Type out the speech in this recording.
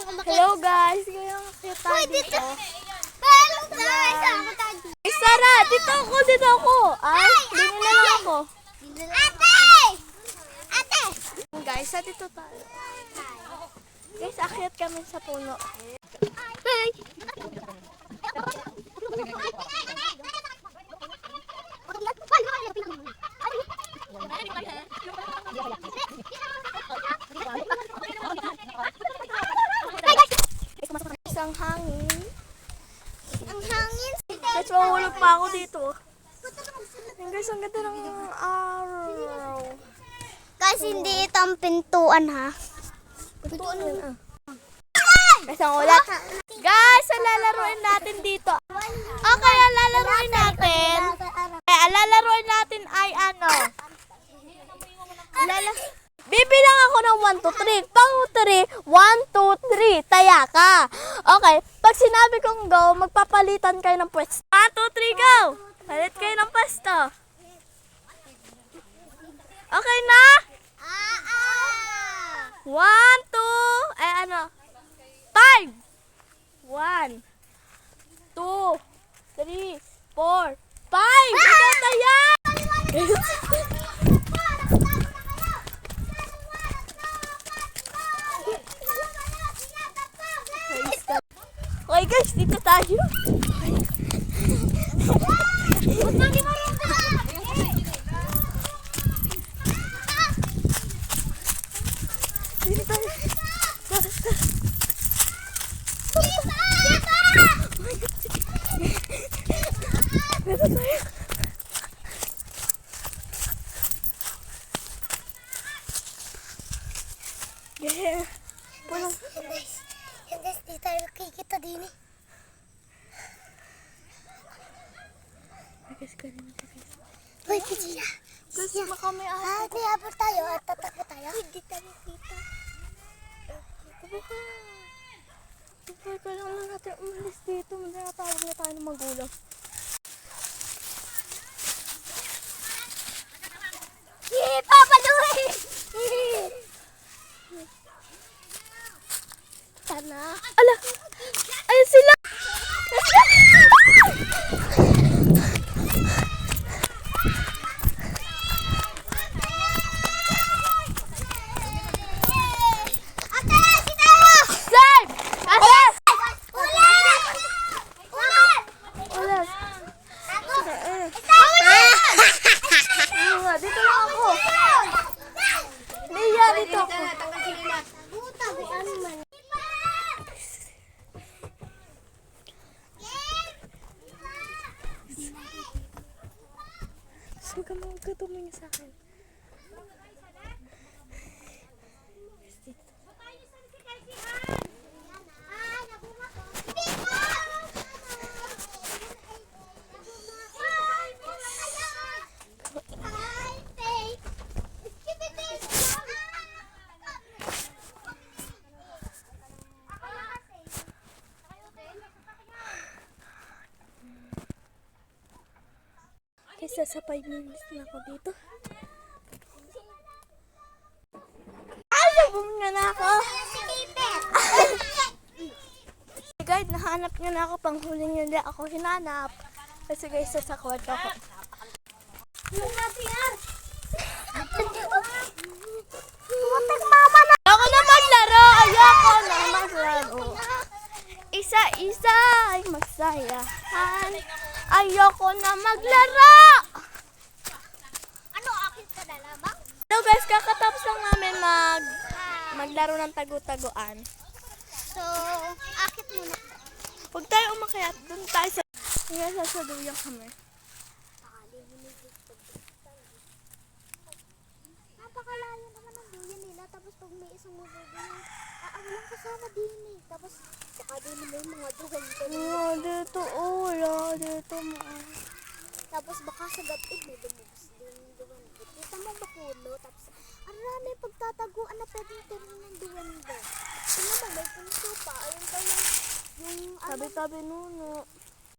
Hello guys, ngayon kita dito. Hello guys, Sara, dito ako. Ay, dito na lang ako. Ate! Guys, dito tayo. Guys, akyat kami sa puno. Hey! Isang hangin. Ang hangin. Guys, mahulog pa ako dito. Guys, ang ganda ng araw. Guys, hindi ito ang pintuan ha. Pintuan yun ah. Guys, ang ulat. Guys, ang lalaroin natin dito. Okay, ang lalaroin natin. Ang lalaroin natin ay ano? Bibilang ako ng 1, 2, 3. Pang 3, 1, 2, 3. Taya ka. Okay, pag sinabi kong go, magpapalitan kayo ng pwesto. 1, 2, 3, go! Palit kayo ng pwesto. Okay na? 1, 2, ay ano? 5! 1, 2, 3, 4, 5! Ikaw taya! Okay guys, dito tayo. Dito tayo. Dito tayo. Yeah. Pulang. Hindi tayo nakikita din eh. Guys, kanina pa guys. Uy, Pidya. Guys, baka may ahas. Ate, habol tayo at tatakbo tayo. Hindi tayo kita. Baka kailangan natin umalis dito. Magkakatawag na tayo ng magulang. Papaluhin! Sana. Ala! Ayun sila! Dito lang ako. Nia, dito ako. Huwag ka magkatumingin sa akin. Kasi sa 5 minutes na ako dito. Ay, nabong nga na ako. Guys, nahanap nga na ako. Panghuling hindi ako hinanap. Kasi guys, sa kwarto ako. Ayoko na maglaro. Ayoko na maglaro. Isa-isa ay masayahan. Ayoko na maglaro! Ano, akin ka na lamang? Hello guys, kakatapos lang namin maglaro ng tagu-taguan. So, akit muna. Huwag tayo umakyat, doon tayo sa... Ngayon sasaluyan kami. Napakalayo naman ang duyan nila. Tapos pag may isang mabubuyan, walang kasama din eh. Tapos, saka din may mga dugan ko. Oh, dito, wala, dito mo. Tapos baka sa gabi, may dumubos din yung duwan. Kita mo makulo. Tapos, ang rami pagtataguan na pwedeng tirin ng duwan doon. Ito naman, may punso pa. Ayun pa yung Tabi-tabi nuno.